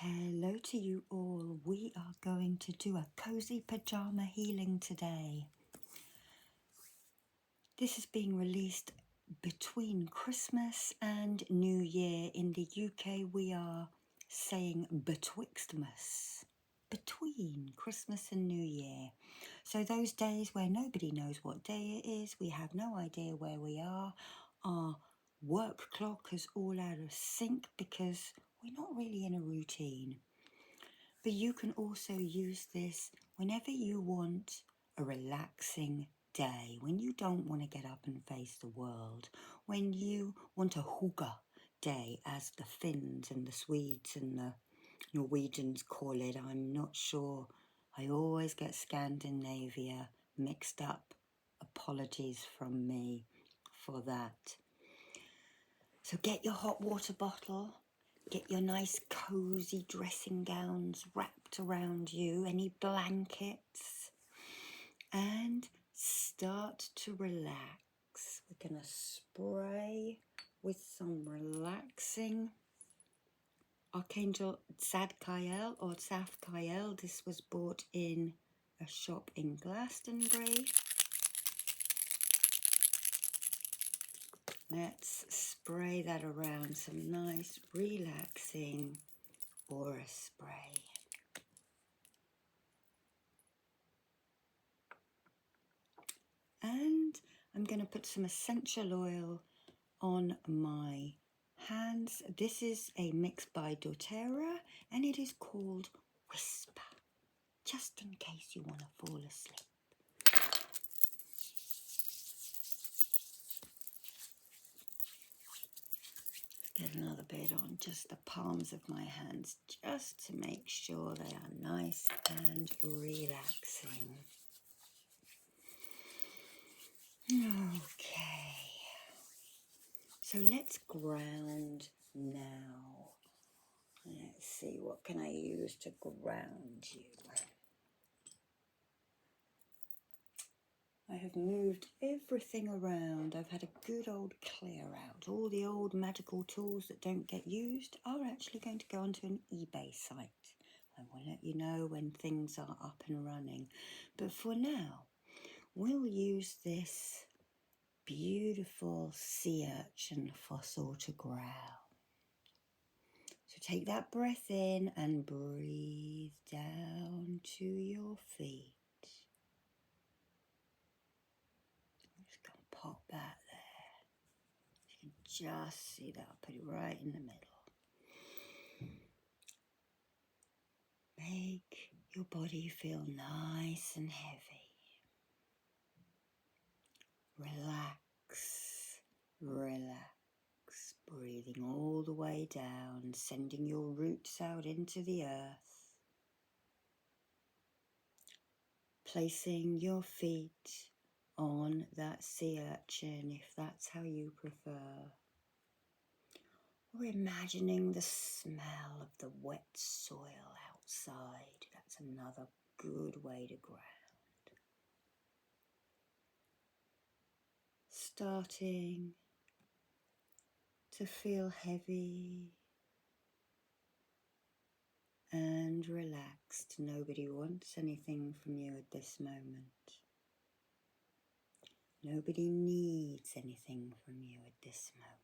Hello to you all. We are going to do a cozy pajama healing today. This is being released between Christmas and New Year. In the UK, we are saying betwixtmas, between Christmas and New Year. So those days where nobody knows what day it is, we have no idea where we are, our work clock is all out of sync because we're not really in a routine. But you can also use this whenever you want a relaxing day, when you don't want to get up and face the world, when you want a hygge day, as the Finns and the Swedes and the Norwegians call it. I'm not sure. I always get Scandinavia mixed up. Apologies from me for that. So get your hot water bottle. Get your nice cozy dressing gowns wrapped around you, any blankets, and start to relax. We're going to spray with some relaxing Archangel Zadkiel or Safkiel. This was bought in a shop in Glastonbury. Let's spray that around, some nice relaxing aura spray. And I'm going to put some essential oil on my hands. This is a mix by doTERRA and it is called Whisper, just in case you want to fall asleep. Get another bit on just the palms of my hands, just to make sure they are nice and relaxing. Okay, so let's ground now. Let's see, what can I use to ground you? I have moved everything around. I've had a good old clear out. All the old magical tools that don't get used are actually going to go onto an eBay site. I will let you know when things are up and running. But for now, we'll use this beautiful sea urchin fossil to ground. So take that breath in and breathe down to your feet. Pop that there. You can just see that. I'll put it right in the middle. Make your body feel nice and heavy. Relax, relax. Breathing all the way down, sending your roots out into the earth. Placing your feet on that sea urchin, if that's how you prefer. Or imagining the smell of the wet soil outside. That's another good way to ground. Starting to feel heavy and relaxed. Nobody wants anything from you at this moment. Nobody needs anything from you at this moment.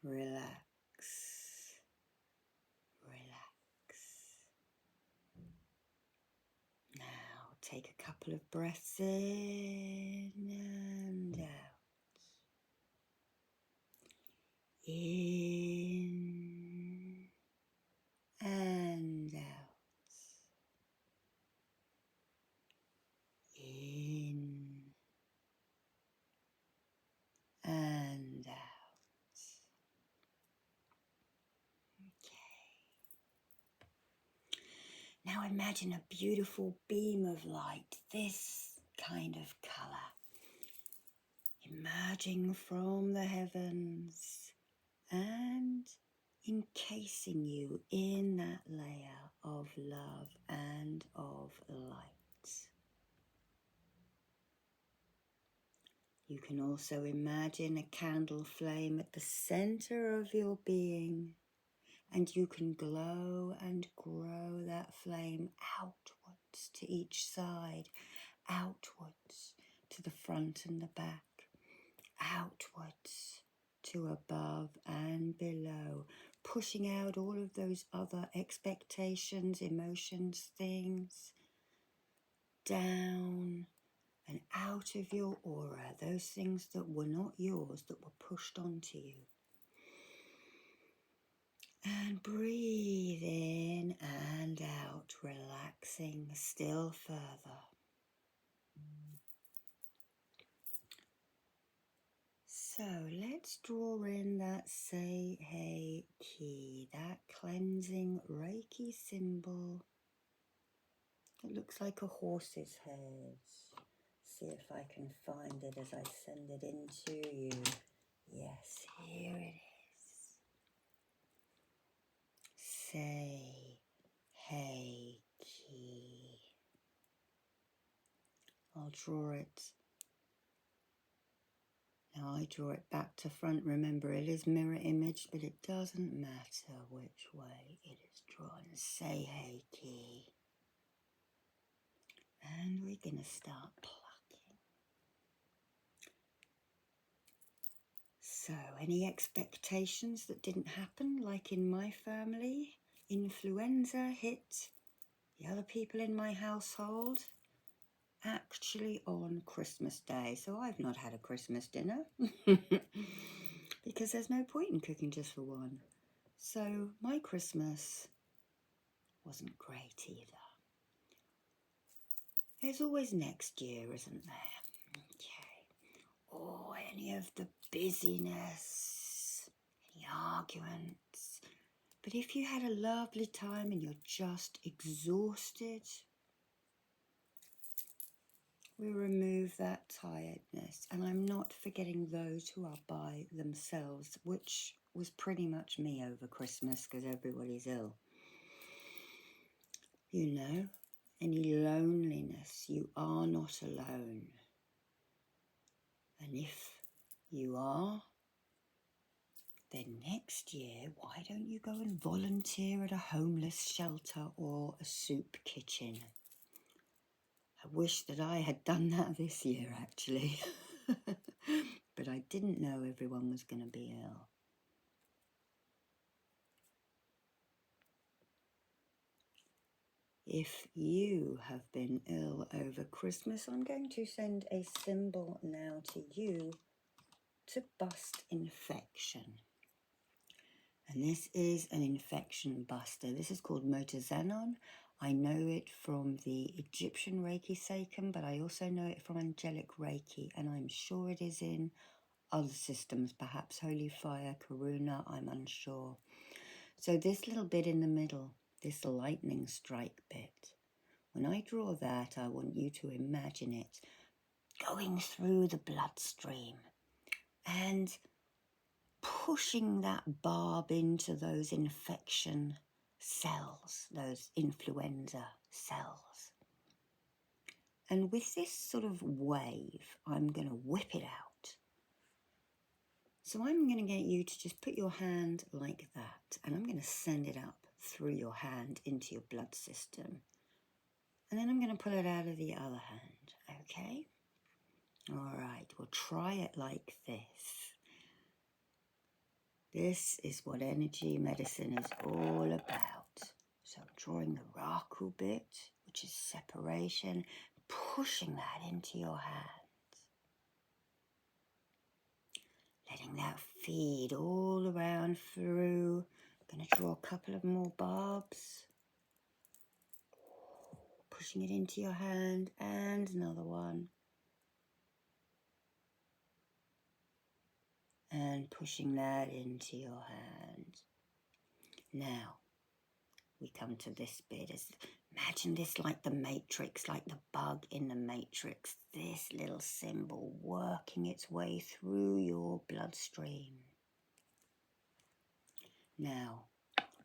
Relax, relax. Now take a couple of breaths in and out. In and out. In and out. Okay. Now imagine a beautiful beam of light, this kind of colour, emerging from the heavens and encasing you in that layer of love and of light. You can also imagine a candle flame at the center of your being, And you can glow and grow that flame outwards to each side, outwards to the front and the back, outwards to above and below, pushing out all of those other expectations, emotions, things, down and out of your aura, those things that were not yours, that were pushed onto you. And breathe in and out, relaxing still further. So let's draw in that Sei key, that cleansing Reiki symbol. It looks like a horse's head. See if I can find it as I send it into you. Yes, here it is. Sei key. I'll draw it. Now I draw it back to front. Remember, it is mirror image, but it doesn't matter which way it is drawn. Sei key. And we're going to start plucking. So, any expectations that didn't happen, like in my family? Influenza hit the other people in my household actually on Christmas Day. So I've not had a Christmas dinner because there's no point in cooking just for one. So my Christmas wasn't great either. There's always next year, isn't there? Okay. Or any of the busyness, any arguments. But if you had a lovely time and you're just exhausted, we remove that tiredness. And I'm not forgetting those who are by themselves, which was pretty much me over Christmas because everybody's ill. You know, any loneliness, you are not alone. And if you are, then next year, why don't you go and volunteer at a homeless shelter or a soup kitchen? I wish that I had done that this year, actually. But I didn't know everyone was going to be ill. If you have been ill over Christmas, I'm going to send a symbol now to you to bust infection. And this is an infection buster. This is called Motazanon. I know it from the Egyptian Reiki Seiken, but I also know it from Angelic Reiki, and I'm sure it is in other systems, perhaps Holy Fire, Karuna, I'm unsure. So this little bit in the middle, this lightning strike bit, when I draw that, I want you to imagine it going through the bloodstream and pushing that barb into those infection cells, those influenza cells. And with this sort of wave, I'm going to whip it out. So I'm going to get you to just put your hand like that, and I'm going to send it up through your hand into your blood system. And then I'm going to pull it out of the other hand, okay? All right, we'll try it like this. This is what energy medicine is all about. So drawing the raku bit, which is separation, pushing that into your hand. Letting that feed all around through. I'm going to draw a couple of more barbs. Pushing it into your hand, and another one. And pushing that into your hand. Now, we come to this bit. Imagine this like the Matrix, like the bug in the Matrix. This little symbol working its way through your bloodstream. Now,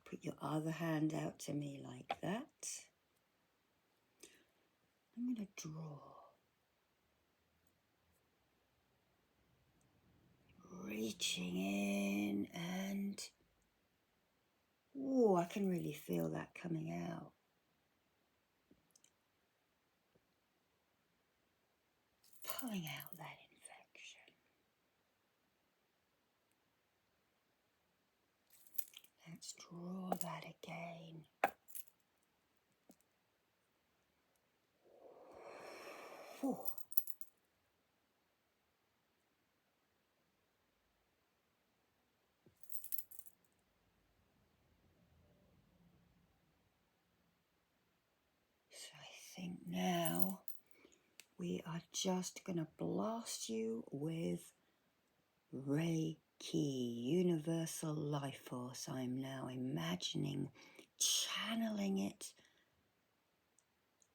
put your other hand out to me like that. I'm going to draw. Reaching in and Oh, I can really feel that coming out. Pulling out that infection. Let's draw that again. Whew. So I think now we are just going to blast you with Reiki, universal life force. I'm now imagining channeling it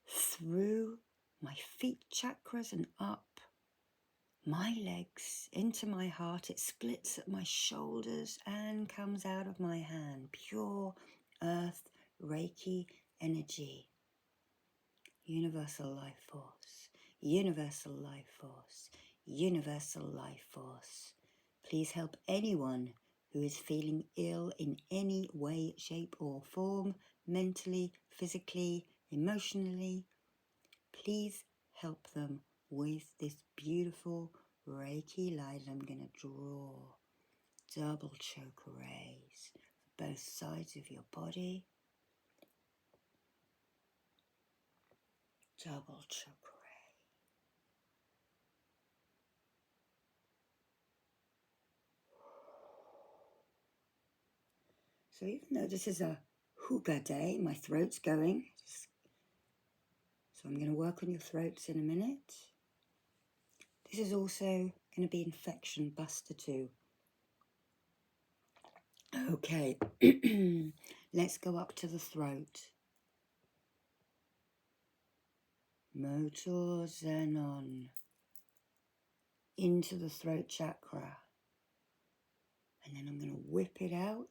through my feet chakras and up my legs into my heart. It splits at my shoulders and comes out of my hand. Pure earth Reiki energy. Universal life force. Universal life force. Universal life force. Please help anyone who is feeling ill in any way, shape or form, mentally, physically, emotionally. Please help them with this beautiful Reiki light. I'm going to draw double chakra rays for both sides of your body. Double chakra ray. So even though this is a Huga day, my throat's going. So I'm going to work on your throats in a minute. This is also going to be infection buster too. Okay, let's go up to the throat. Motor Zenon. Into the throat chakra. And then I'm going to whip it out.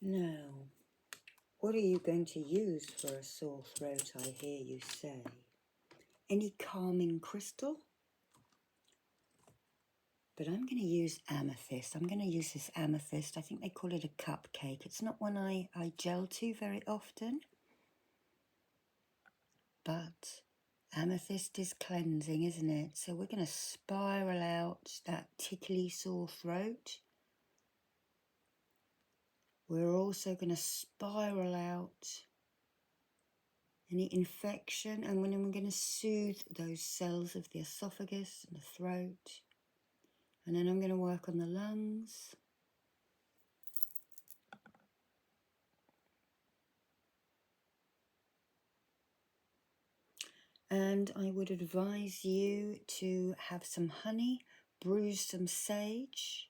Now, what are you going to use for a sore throat, I hear you say? Any calming crystal? But I'm going to use amethyst. I'm going to use this amethyst. I think they call it a cupcake. It's not one I gel to very often. But amethyst is cleansing, isn't it? So we're going to spiral out that tickly sore throat. We're also going to spiral out any infection, and then we're going to soothe those cells of the esophagus and the throat. And then I'm going to work on the lungs. And I would advise you to have some honey, bruise some sage.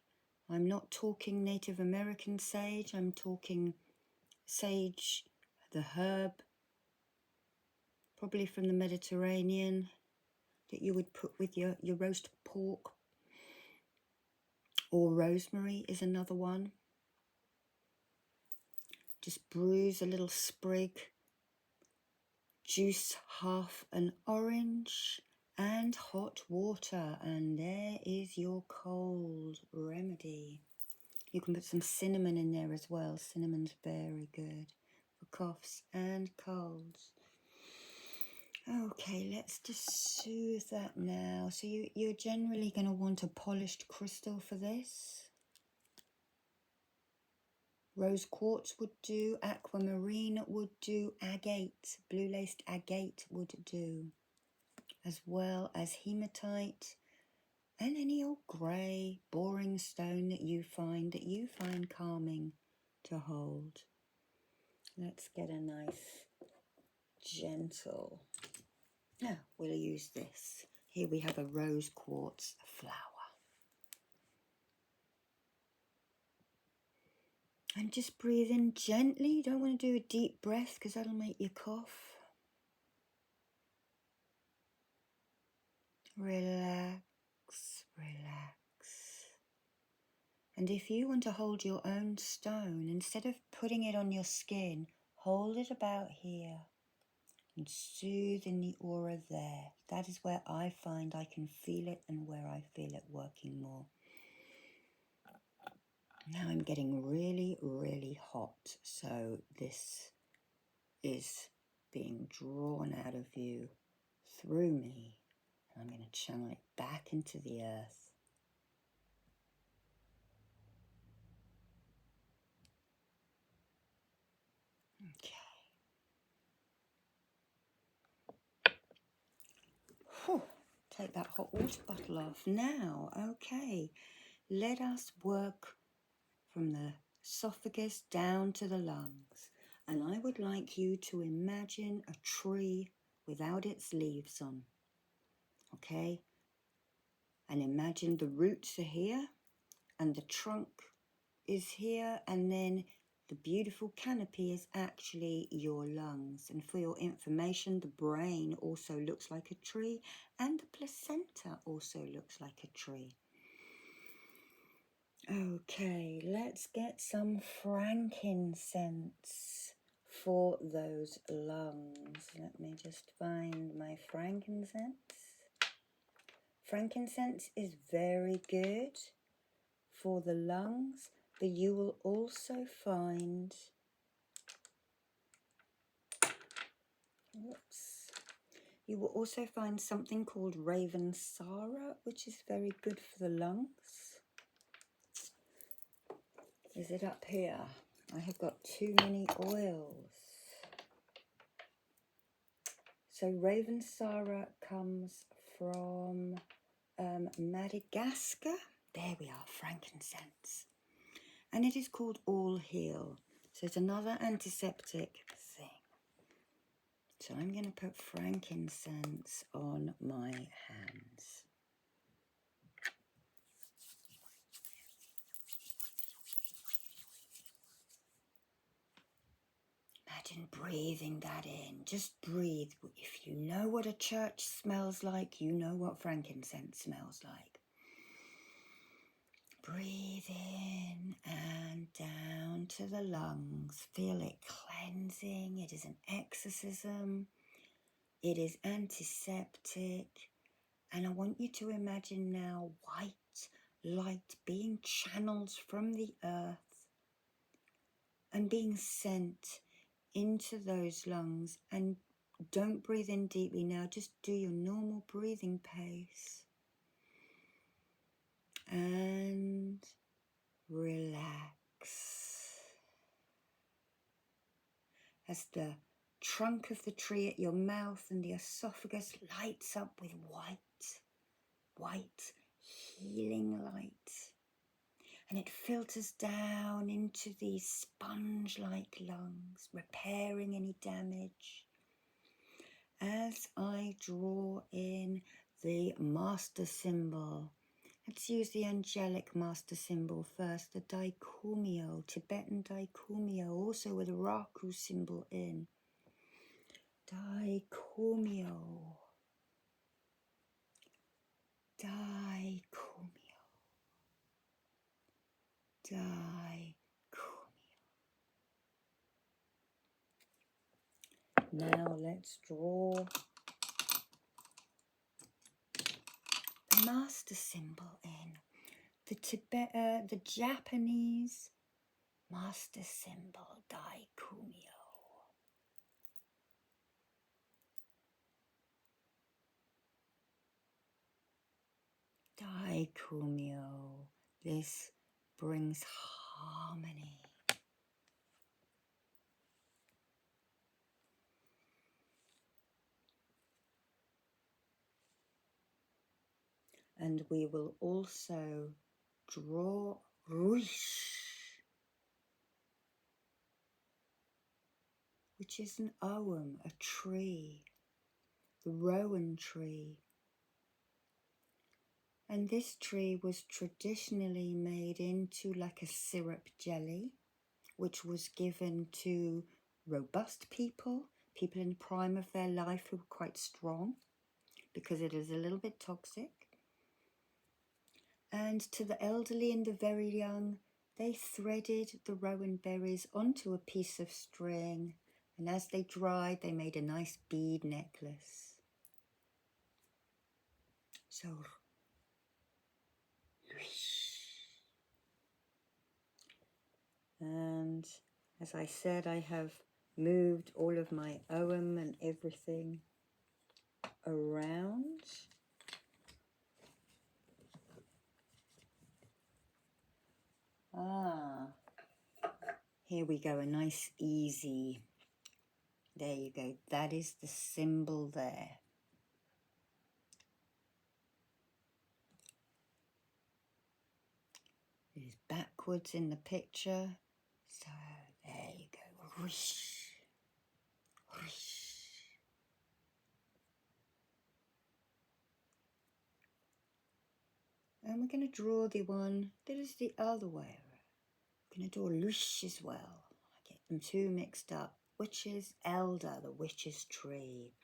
I'm not talking Native American sage, I'm talking sage, the herb, probably from the Mediterranean, that you would put with your roast pork. Or rosemary is another one. Just bruise a little sprig, juice half an orange, and hot water, and there is your cold remedy. You can put some cinnamon in there as well. Cinnamon's very good for coughs and colds. Okay, let's just soothe that now. So you're generally going to want a polished crystal for this. Rose quartz would do, aquamarine would do, agate, blue laced agate would do, as well as hematite and any old grey, boring stone that you find calming to hold. Let's get a nice, gentle, we'll use this. Here we have a rose quartz flower. And just breathe in gently. You don't want to do a deep breath because that'll make you cough. Relax, relax. And if you want to hold your own stone, instead of putting it on your skin, hold it about here and soothe in the aura there. That is where I find I can feel it and where I feel it working more. Now I'm getting really, really hot, so this is being drawn out of you through me. And I'm going to channel it back into the earth. Okay. Whew. Take that hot water bottle off. Now, okay, let us work from the esophagus down to the lungs. And I would like you to imagine a tree without its leaves on. Okay? And imagine the roots are here and the trunk is here, and then the beautiful canopy is actually your lungs. And for your information, the brain also looks like a tree, and the placenta also looks like a tree. Okay, let's get some frankincense for those lungs. Let me just find my frankincense. Frankincense is very good for the lungs, but you will also find, you will also find something called Ravensara, which is very good for the lungs. Is it up here? I have got too many oils. So Ravensara comes from Madagascar. There we are, frankincense. And it is called All Heal. So it's another antiseptic thing. So I'm going to put frankincense on my hands. Imagine breathing that in. Just breathe. If you know what a church smells like, you know what frankincense smells like. Breathe in and down to the lungs. Feel it cleansing. It is an exorcism. It is antiseptic. And I want you to imagine now white light being channeled from the earth and being sent into those lungs. And don't breathe in deeply now. Just do your normal breathing pace. And relax. As the trunk of the tree at your mouth and the esophagus lights up with white healing light. And it filters down into these sponge-like lungs, repairing any damage. As I draw in the master symbol, let's use the angelic master symbol first, the Daikumyo, Tibetan Daikumyo, also with a Raku symbol in. Daikumyo. Daikumyo. Daikumyo. Now let's draw the master symbol in. The Japanese master symbol, Daikumyo. Daikumyo. This brings harmony. And we will also draw Ruish, which is an ogham, a tree, the rowan tree. And this tree was traditionally made into like a syrup jelly, which was given to robust people, people in the prime of their life who were quite strong, because it is a little bit toxic. And to the elderly and the very young, they threaded the rowan berries onto a piece of string, and as they dried, they made a nice bead necklace. So, and as I said, I have moved all of my Ogham and everything around. Here we go, a nice easy. There you go, that is the symbol there. It is backwards in the picture. So there you go. Whoosh, whoosh. And we're going to draw the one that is the other way. We're going to draw Lush as well. I get them two mixed up. Witch's elder, the witch's tree.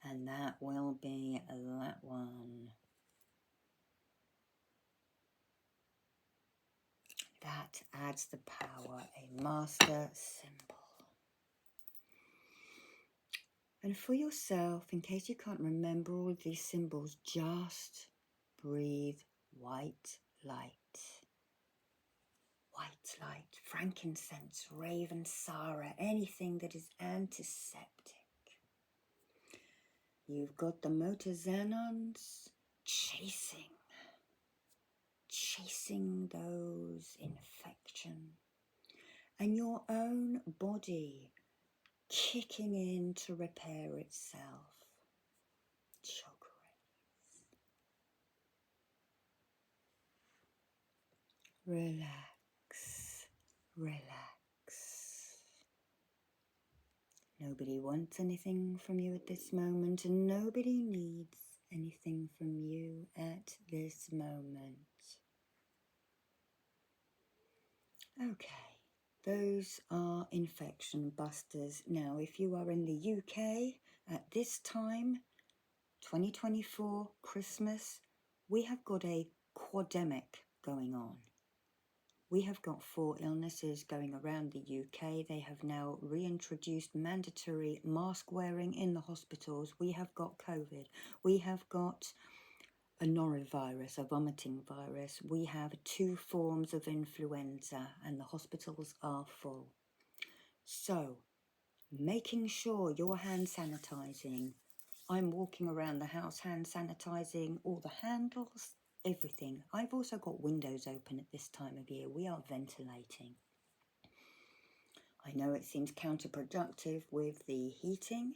And that will be that one. That adds the power, a master symbol. And for yourself, in case you can't remember all of these symbols, just breathe white light. White light, frankincense, raven Sarah, anything that is antiseptic. You've got the motor xenons chasing those infections. And your own body kicking in to repair itself. Relax, relax. Nobody wants anything from you at this moment, and nobody needs anything from you at this moment. Okay, those are infection busters. Now, if you are in the UK at this time, 2024, Christmas, we have got a quademic going on. We have got 4 illnesses going around the UK. They have now reintroduced mandatory mask wearing in the hospitals. We have got COVID. We have got a norovirus, a vomiting virus. We have 2 forms of influenza and the hospitals are full. So, making sure you're hand sanitizing. I'm walking around the house hand sanitizing all the handles, everything. I've also got windows open at this time of year. We are ventilating. I know it seems counterproductive with the heating.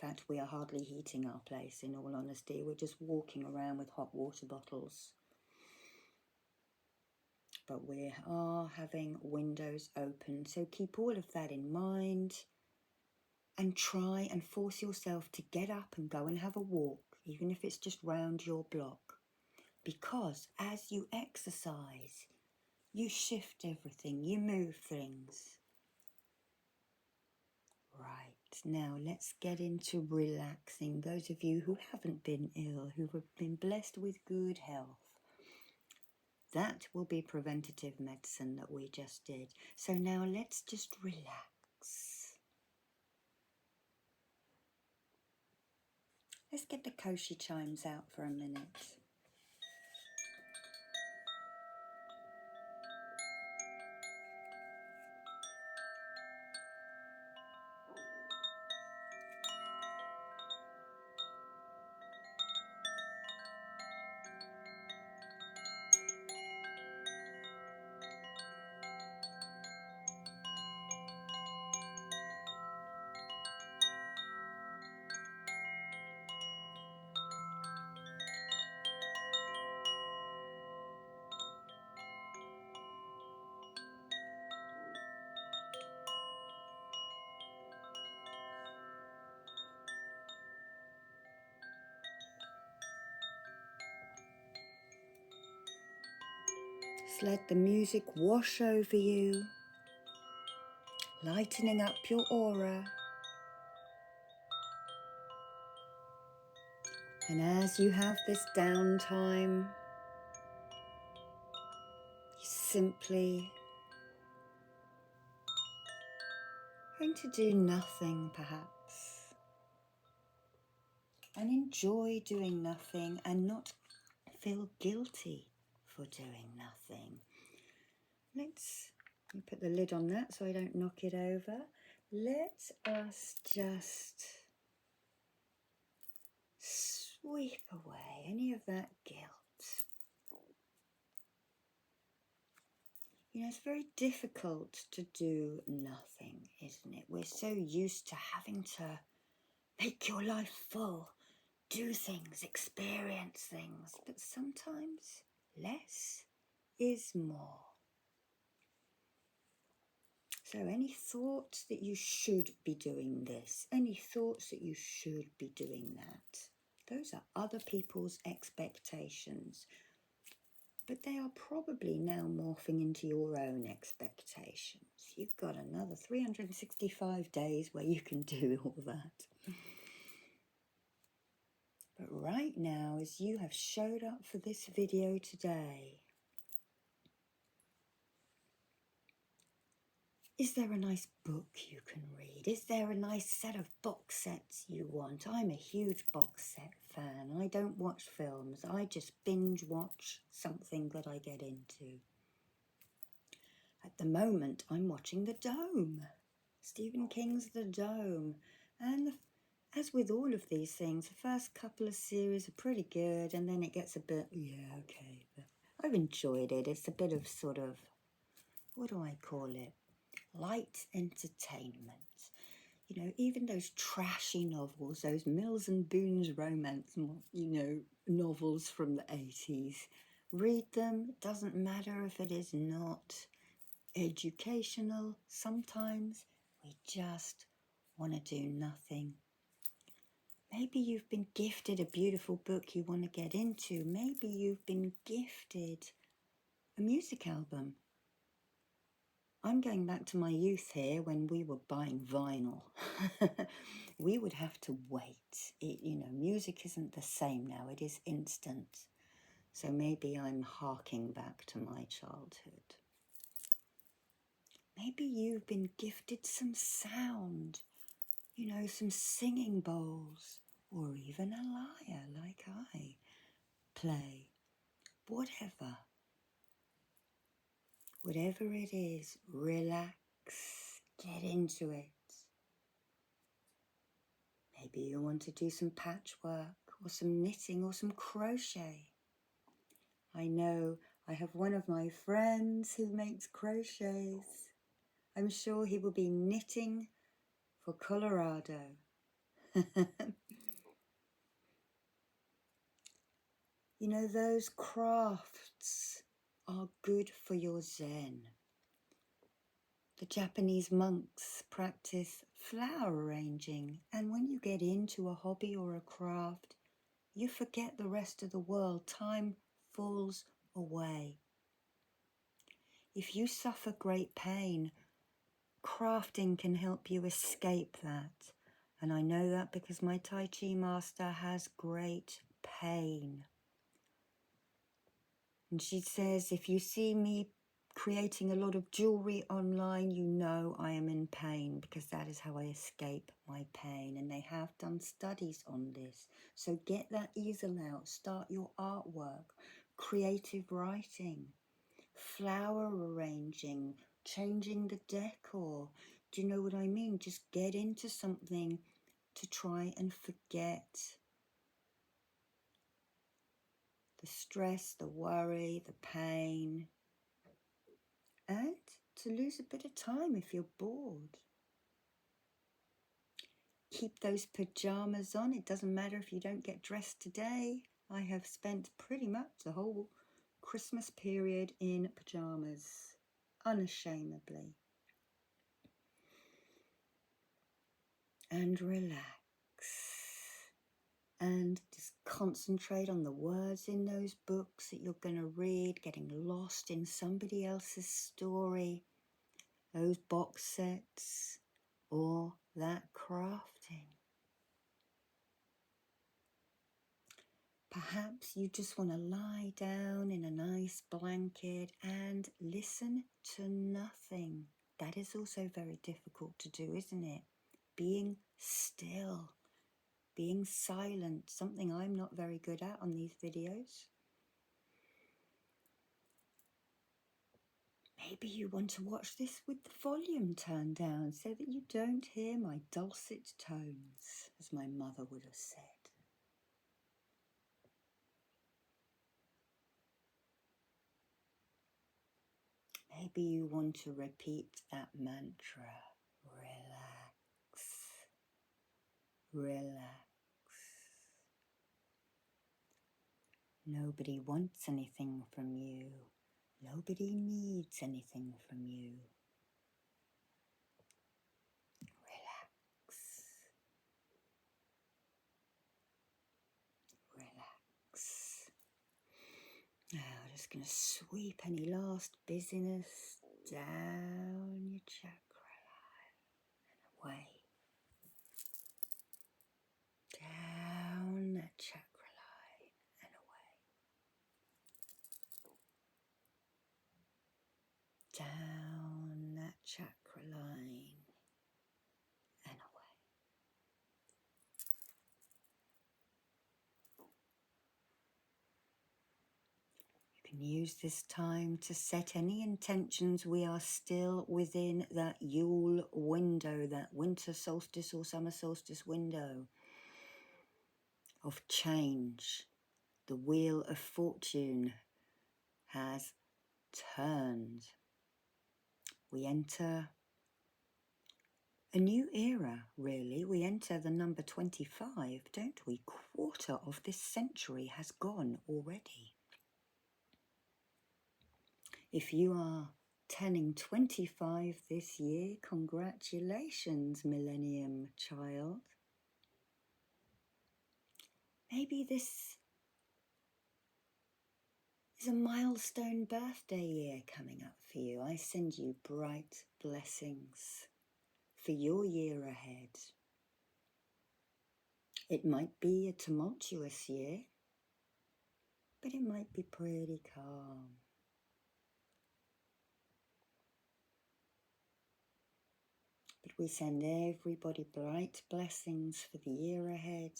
In fact, we are hardly heating our place, in all honesty. We're just walking around with hot water bottles. But we are having windows open, so keep all of that in mind. And try and force yourself to get up and go and have a walk, even if it's just round your block. Because as you exercise, you shift everything, you move things. Right, now let's get into relaxing. Those of you who haven't been ill, who have been blessed with good health, that will be preventative medicine that we just did. So now let's just relax. Let's get the Koshi chimes out for a minute. Just let the music wash over you, lightening up your aura. And as you have this downtime, simply going to do nothing, perhaps, and enjoy doing nothing and not feel guilty for doing nothing. Let me put the lid on that so I don't knock it over. Let us just sweep away any of that guilt. You know, it's very difficult to do nothing, isn't it? We're so used to having to make your life full, do things, experience things, but sometimes less is more. So any thoughts that you should be doing this, any thoughts that you should be doing that, those are other people's expectations. But they are probably now morphing into your own expectations. You've got another 365 days where you can do all that. But right now, as you have showed up for this video today, is there a nice book you can read? Is there a nice set of box sets you want? I'm a huge box set fan. I don't watch films. I just binge watch something that I get into. At the moment, I'm watching The Dome. Stephen King's The Dome. And as with all of these things, the first couple of series are pretty good, and then it gets a bit, yeah, okay. But I've enjoyed it. It's a bit of sort of, what do I call it? Light entertainment. You know, even those trashy novels, those Mills and Boon's romance, you know, novels from the 80s. Read them. It doesn't matter if it is not educational. Sometimes we just want to do nothing. Maybe you've been gifted a beautiful book you want to get into. Maybe you've been gifted a music album. I'm going back to my youth here when we were buying vinyl. We would have to wait. You know, music isn't the same now. It is instant. So maybe I'm harking back to my childhood. Maybe you've been gifted some sound. You know, some singing bowls, or even a lyre like I play. Whatever it is, relax, get into it. Maybe you want to do some patchwork, or some knitting, or some crochet. I know I have one of my friends who makes crochets. I'm sure he will be knitting for Colorado. You know, those crafts are good for your Zen. The Japanese monks practice flower arranging, and when you get into a hobby or a craft, you forget the rest of the world. Time falls away. If you suffer great pain, crafting can help you escape that. And I know that because my Tai Chi master has great pain. And she says, if you see me creating a lot of jewelry online, you know I am in pain, because that is how I escape my pain. And they have done studies on this. So get that easel out, start your artwork, creative writing, flower arranging, changing the decor. Do you know what I mean? Just get into something to try and forget the stress, the worry, the pain, and to lose a bit of time if you're bored. Keep those pajamas on. It doesn't matter if you don't get dressed today. I have spent pretty much the whole Christmas period in pajamas, unashamedly. And relax. And just concentrate on the words in those books that you're going to read, getting lost in somebody else's story, those box sets, or that crafting. Perhaps you just want to lie down in a nice blanket and listen to nothing. That is also very difficult to do, isn't it? Being still, being silent, something I'm not very good at on these videos. Maybe you want to watch this with the volume turned down so that you don't hear my dulcet tones, as my mother would have said. Maybe you want to repeat that mantra, relax, relax. Nobody wants anything from you. Nobody needs anything from you. Relax, relax. Now just going to sweep any last busyness down your chakra line and away. Down that chakra line and away. Down that chakra line and away. You can use this time to set any intentions. We are still within that Yule window, that winter solstice or summer solstice window of change. The wheel of fortune has turned. We enter a new era, really. We enter the number 25, don't we? Quarter of this century has gone already. If you are turning 25 this year, congratulations, Millennium Child. Maybe this is a milestone birthday year coming up for you. I send you bright blessings for your year ahead. It might be a tumultuous year, but it might be pretty calm. But we send everybody bright blessings for the year ahead.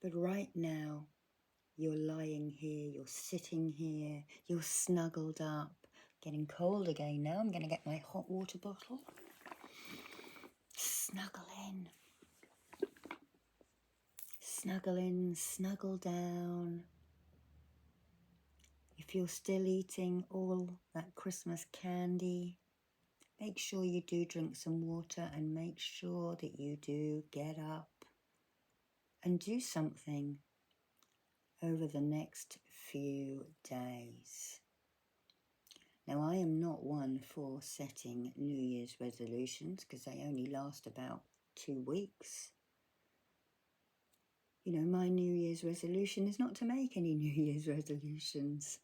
But right now, you're lying here, you're sitting here, you're snuggled up. Getting cold again now. I'm going to get my hot water bottle. Snuggle in. Snuggle in, snuggle down. If you're still eating all that Christmas candy, make sure you do drink some water and make sure that you do get up and do something over the next few days. Now, I am not one for setting New Year's resolutions because they only last about 2 weeks. You know, my New Year's resolution is not to make any New Year's resolutions.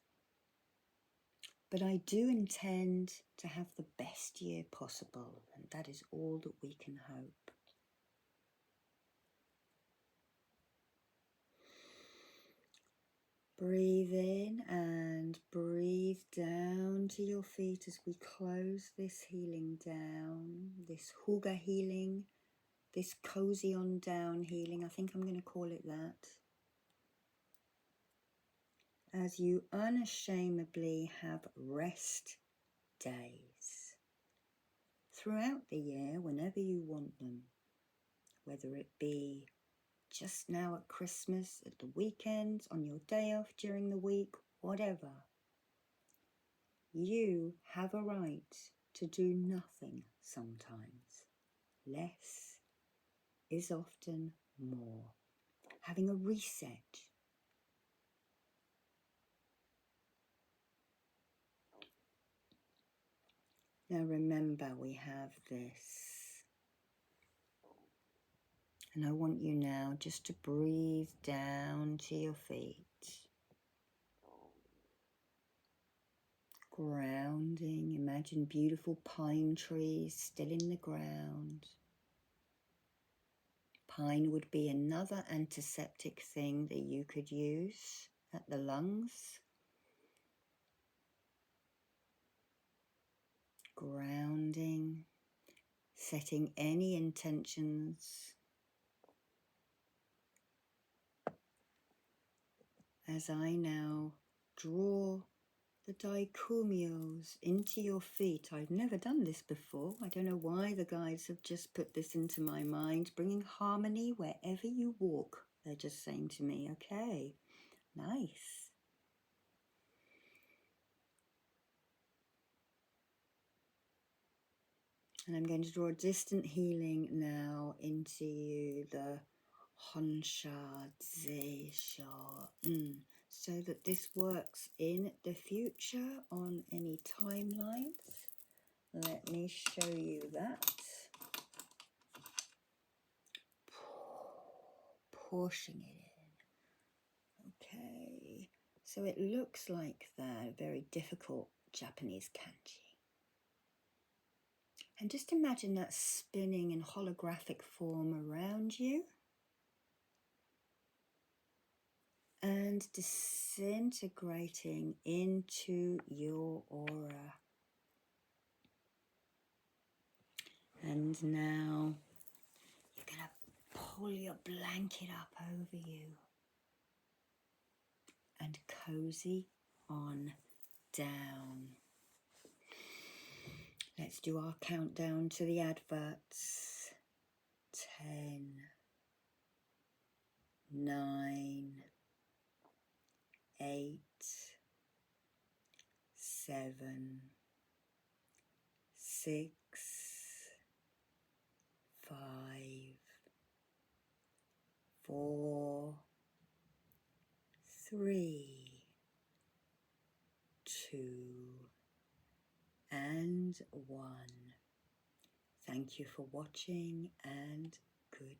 But I do intend to have the best year possible, and that is all that we can hope. Breathe in and breathe down to your feet as we close this healing down, this Huga healing, this cozy on down healing. I think I'm going to call it that. As you unashamedly have rest days throughout the year, whenever you want them, whether it be just now at Christmas, at the weekends, on your day off during the week, whatever. You have a right to do nothing sometimes. Less is often more. Having a reset. Now remember, we have this. And I want you now just to breathe down to your feet. Grounding. Imagine beautiful pine trees still in the ground. Pine would be another antiseptic thing that you could use at the lungs. Grounding, setting any intentions. As I now draw the daikumios into your feet. I've never done this before. I don't know why the guides have just put this into my mind. Bringing harmony wherever you walk, they're just saying to me. Okay, nice. And I'm going to draw a distant healing now into you, the Honsha Ze Sha, so that this works in the future on any timelines. Let me show you that. Pushing it in. Okay, so it looks like that, a very difficult Japanese kanji. And just imagine that spinning in holographic form around you and disintegrating into your aura. And now you're going to pull your blanket up over you and cozy on down. Let's do our countdown to the adverts. 10, 9, 8, 7, 6, 5, 4, 3, 2, and 1. Thank you for watching and good